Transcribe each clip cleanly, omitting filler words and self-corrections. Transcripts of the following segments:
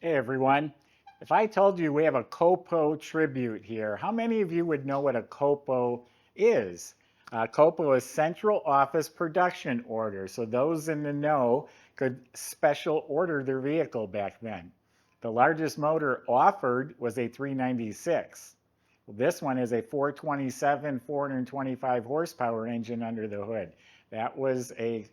Hey everyone. If I told you we have a COPO tribute here, how many of you would know what a COPO is? COPO is Central Office Production Order. So those in the know could special order their vehicle back then. The largest motor offered was a 396. Well, this one is a 427, 425 horsepower engine under the hood. That was a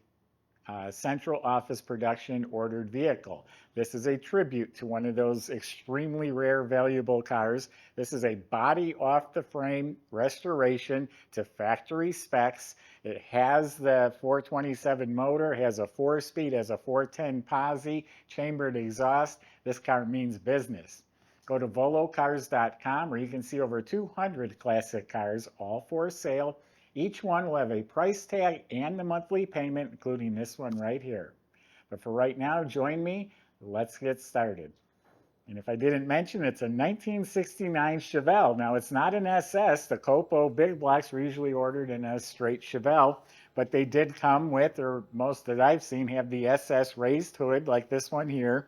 central office production ordered vehicle. This is a tribute to one of those extremely rare, valuable cars. This is a body off the frame restoration to factory specs. It has the 427 motor, has a 4-speed, has a 410 posi, chambered exhaust. This car means business. Go to volocars.com where you can see over 200 classic cars, all for sale. Each one will have a price tag and the monthly payment, including this one right here. But for right now, join me. Let's get started. And if I didn't mention, it's a 1969 Chevelle. Now, it's not an SS. The COPO big blocks were usually ordered in a straight Chevelle, but they did come with, or most that I've seen, have the SS raised hood like this one here.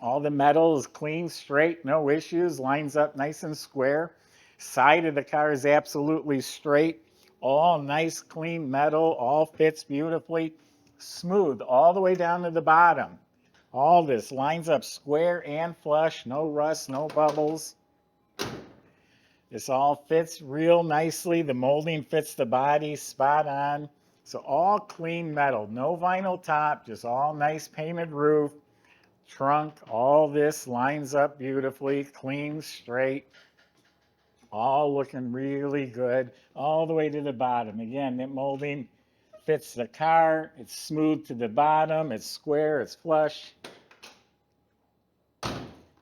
All the metal is clean, straight, no issues, lines up nice and square. Side of the car is absolutely straight. All nice, clean metal, all fits beautifully. Smooth all the way down to the bottom. All this lines up square and flush, no rust, no bubbles. This all fits real nicely. The molding fits the body spot on. So all clean metal, no vinyl top, just all nice painted roof. Trunk, all this lines up beautifully, clean, straight, all looking really good, all the way to the bottom. Again, that molding fits the car, it's smooth to the bottom, it's square, it's flush,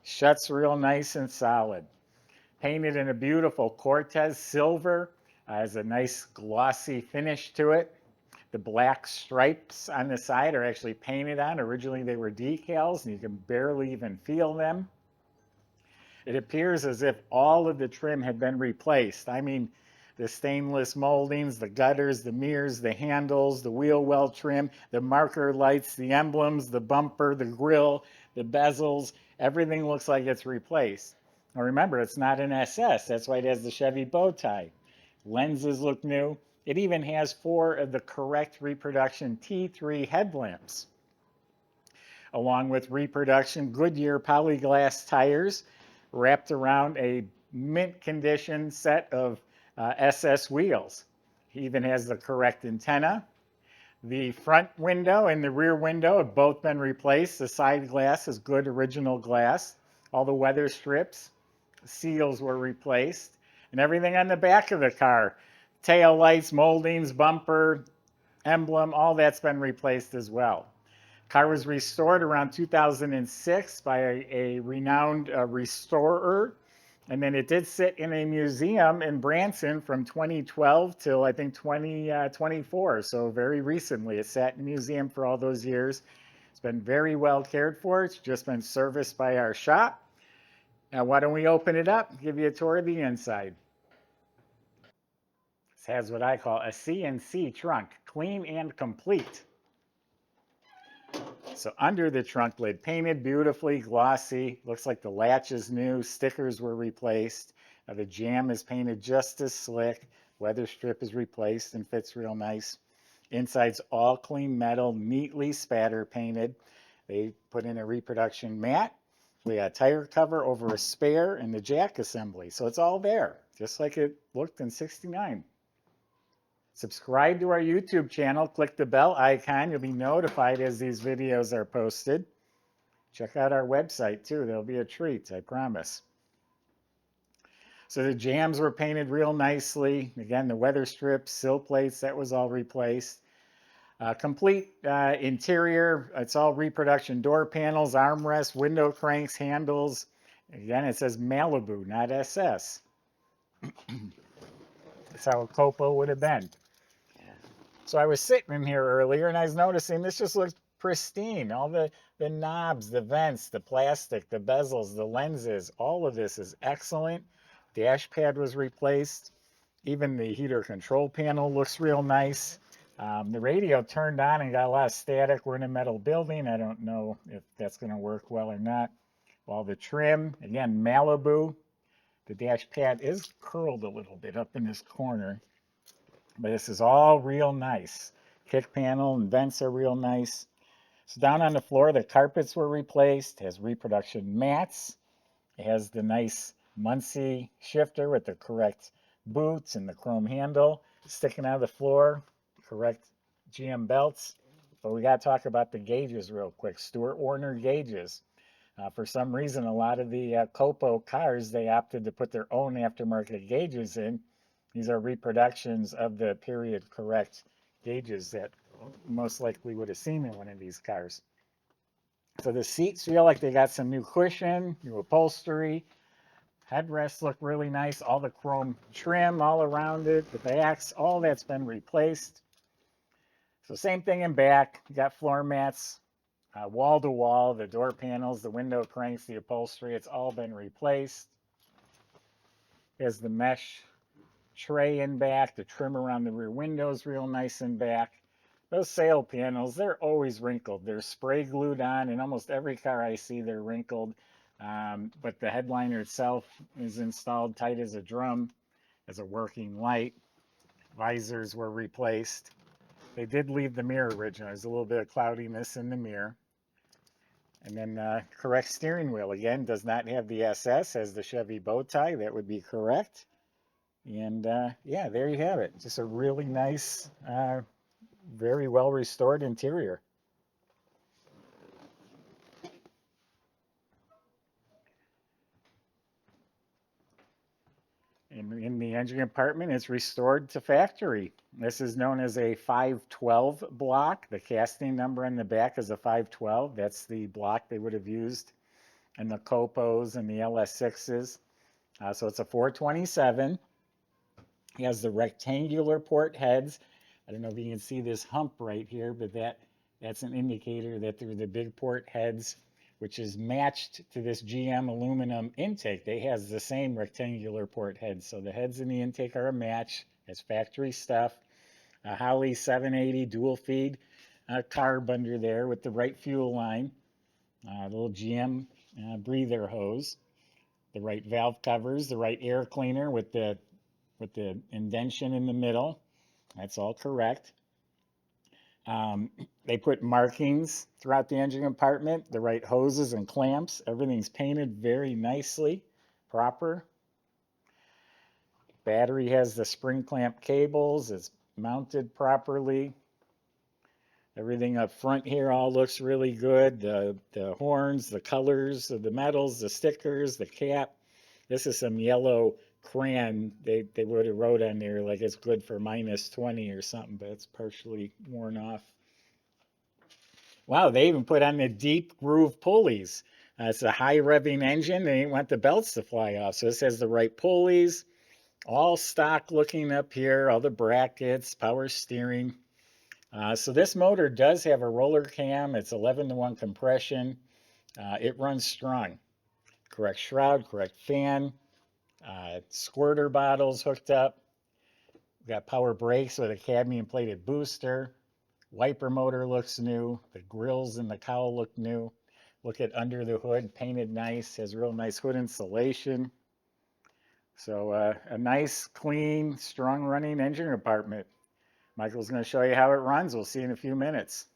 shuts real nice and solid. Painted in a beautiful Cortez Silver, has a nice glossy finish to it. The black stripes on the side are actually painted on. Originally they were decals and you can barely even feel them. It appears as if all of the trim had been replaced. I mean, the stainless moldings, the gutters, the mirrors, the handles, the wheel well trim, the marker lights, the emblems, the bumper, the grille, the bezels, everything looks like it's replaced. Now remember, it's not an SS. That's why it has the Chevy bow tie. Lenses look new. It even has 4 of the correct reproduction T3 headlamps, along with reproduction Goodyear Polyglass tires wrapped around a mint condition set of SS wheels. He even has the correct antenna. The front window and the rear window have both been replaced. The side glass is good original glass. All the weather strips, seals were replaced, and everything on the back of the car, tail lights, moldings, bumper, emblem, all that's been replaced as well. Car was restored around 2006 by a renowned restorer, and then it did sit in a museum in Branson from 2012 till I think 2024, so very recently. It sat in a museum for all those years. It's been very well cared for. It's just been serviced by our shop. Now, why don't we open it up and give you a tour of the inside. This has what I call a CNC trunk, clean and complete. So under the trunk lid, painted beautifully, glossy. Looks like the latch is new. Stickers were replaced. The jamb is painted just as slick. Weather strip is replaced and fits real nice. Inside's all clean metal, neatly spatter painted. They put in a reproduction mat. We got a tire cover over a spare and the jack assembly. So it's all there, just like it looked in '69. Subscribe to our YouTube channel. Click the bell icon. You'll be notified as these videos are posted. Check out our website too. There'll be a treat, I promise. So the jambs were painted real nicely. Again, the weather strips, sill plates, that was all replaced. Complete interior. It's all reproduction door panels, armrests, window cranks, handles. Again, it says Malibu, not SS. That's how a COPO would have been. So I was sitting in here earlier and I was noticing this just looks pristine. All the knobs, the vents, the plastic, the bezels, the lenses, all of this is excellent. Dash pad was replaced. Even the heater control panel looks real nice. The radio turned on and got a lot of static. We're in a metal building. I don't know if that's going to work well or not. All the trim, again, Malibu. The dash pad is curled a little bit up in this corner, but this is all real nice. Kick panel and vents are real nice. So down on the floor, the carpets were replaced. It has reproduction mats. It has the nice Muncie shifter with the correct boots and the chrome handle sticking out of the floor. Correct GM belts. But we got to talk about the gauges real quick. Stewart Warner gauges. For some reason, a lot of the COPO cars, they opted to put their own aftermarket gauges in. These are reproductions of the period correct gauges that most likely would have seen in one of these cars. So the seats feel like they got some new cushion, new upholstery. Headrests look really nice. All the chrome trim all around it. The backs, all that's been replaced. So same thing in back. You got floor mats, wall to wall, the door panels, the window cranks, the upholstery. It's all been replaced. There's the mesh tray in back. The trim around the rear windows real nice in back. Those sail panels, they're always wrinkled. They're spray glued on. In almost every car I see, they're wrinkled. But the headliner itself is installed tight as a drum, as a working light. Visors were replaced. They did leave the mirror original. There's a little bit of cloudiness in the mirror. And then correct steering wheel. Again, does not have the SS, has the Chevy bow tie. That would be correct. And yeah, there you have it. Just a really nice, very well restored interior. In the engine compartment, it's restored to factory. This is known as a 512 block. The casting number on the back is a 512. That's the block they would have used in the COPOs and the LS6s. So it's a 427. He has the rectangular port heads. I don't know if you can see this hump right here, but that's an indicator that they're the big port heads, which is matched to this GM aluminum intake. They has the same rectangular port heads. So the heads in the intake are a match. It's factory stuff. A Holley 780 dual feed carb under there with the right fuel line. Little GM breather hose. The right valve covers, the right air cleaner with the indentation in the middle. That's all correct. They put markings throughout the engine compartment, the right hoses and clamps. Everything's painted very nicely, proper. Battery has the spring clamp cables. It's mounted properly. Everything up front here all looks really good. The horns, the colors of the metals, the stickers, the cap. This is some yellow crayon. They would have wrote on there like it's good for -20 or something, but it's partially worn off. Wow, they even put on the deep groove pulleys. It's a high revving engine. They didn't want the belts to fly off. So this has the right pulleys, all stock looking up here, all the brackets, power steering. So this motor does have a roller cam. It's 11-to-1 compression. It runs strong. Correct shroud, correct fan. Squirter bottles hooked up. We've got power brakes with a cadmium plated booster. Wiper motor looks new. The grills and the cowl look new. Look at under the hood, painted nice, has real nice hood insulation. So a nice, clean, strong running engine compartment. Michael's going to show you how it runs. We'll see you in a few minutes.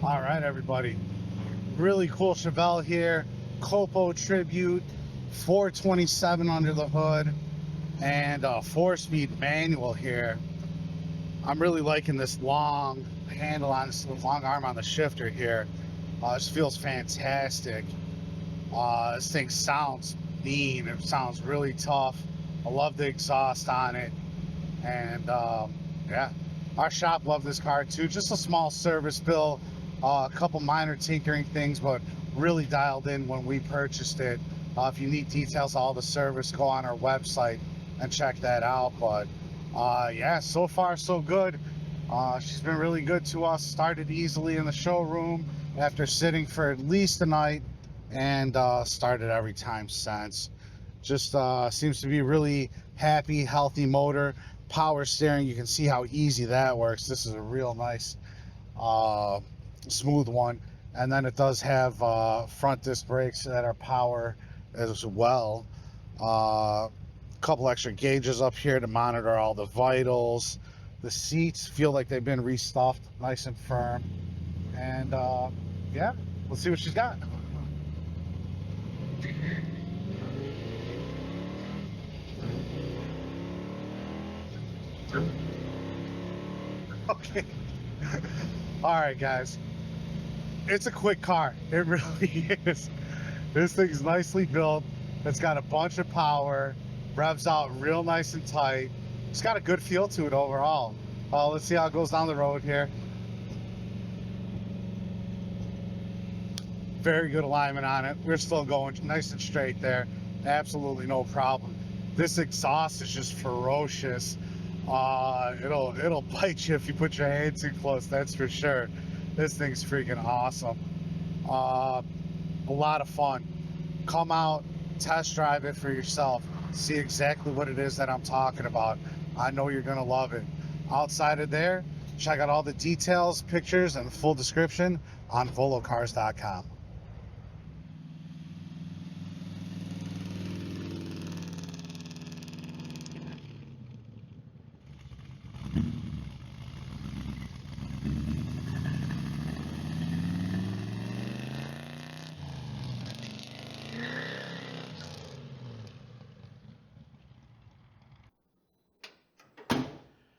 All right, everybody. Really cool Chevelle here. COPO Tribute, 427 under the hood, and a 4-speed manual here. I'm really liking this long handle on this long arm on the shifter here. This feels fantastic. This thing sounds mean. It sounds really tough. I love the exhaust on it. And yeah, our shop loved this car too. Just a small service bill. A couple minor tinkering things, but really dialed in when we purchased it. If you need details of all the service, go on our website and check that out. But yeah, so far so good. She's been really good to us. Started easily in the showroom after sitting for at least a night, and started every time since. Just seems to be really happy, healthy motor. Power steering, you can see how easy that works. This is a real nice smooth one. And then it does have front disc brakes that are power as well. Couple extra gauges up here to monitor all the vitals. The seats feel like they've been restuffed, nice and firm. And yeah, let's see what she's got. Okay. All right, guys. It's a quick car. It really is. This thing's nicely built. It's got a bunch of power. Revs out real nice and tight. It's got a good feel to it overall. Let's see how it goes down the road here. Very good alignment on it. We're still going nice and straight there. Absolutely no problem. This exhaust is just ferocious. It'll bite you if you put your hand too close, that's for sure. This thing's freaking awesome. A lot of fun. Come out, test drive it for yourself. See exactly what it is that I'm talking about. I know you're gonna love it. Outside of there, check out all the details, pictures, and the full description on volocars.com.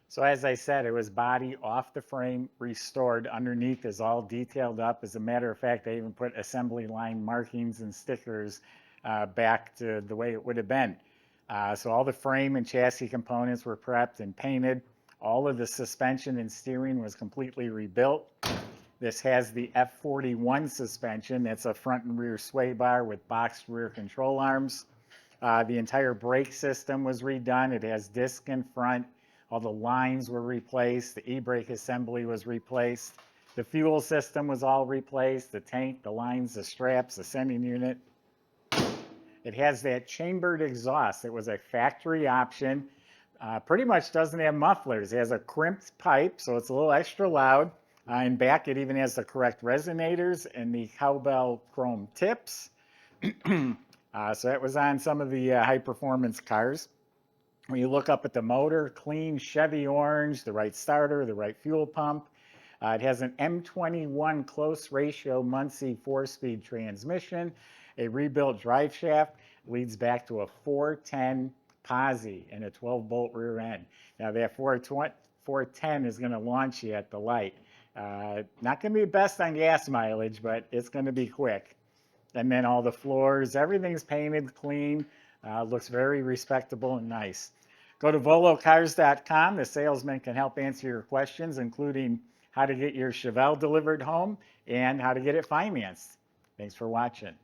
So as I said, it was body off the frame, restored. Underneath is all detailed up. As a matter of fact, they even put assembly line markings and stickers back to the way it would have been. So all the frame and chassis components were prepped and painted. All of the suspension and steering was completely rebuilt. This has the F41 suspension. That's a front and rear sway bar with boxed rear control arms. The entire brake system was redone. It has disc in front. All the lines were replaced. The e-brake assembly was replaced. The fuel system was all replaced. The tank, the lines, the straps, the sending unit. It has that chambered exhaust. It was a factory option. Pretty much doesn't have mufflers. It has a crimped pipe, so it's a little extra loud. In back, it even has the correct resonators and the cowbell chrome tips. So that was on some of the high-performance cars. When you look up at the motor, clean Chevy orange, the right starter, the right fuel pump. It has an M21 close ratio Muncie 4-speed transmission. A rebuilt drive shaft leads back to a 410 posi and a 12-bolt rear end. Now that 410 is going to launch you at the light. Not going to be best on gas mileage, but it's going to be quick. And then all the floors, everything's painted clean. Looks very respectable and nice. Go to volocars.com. The salesman can help answer your questions, including how to get your Chevelle delivered home and how to get it financed. Thanks for watching.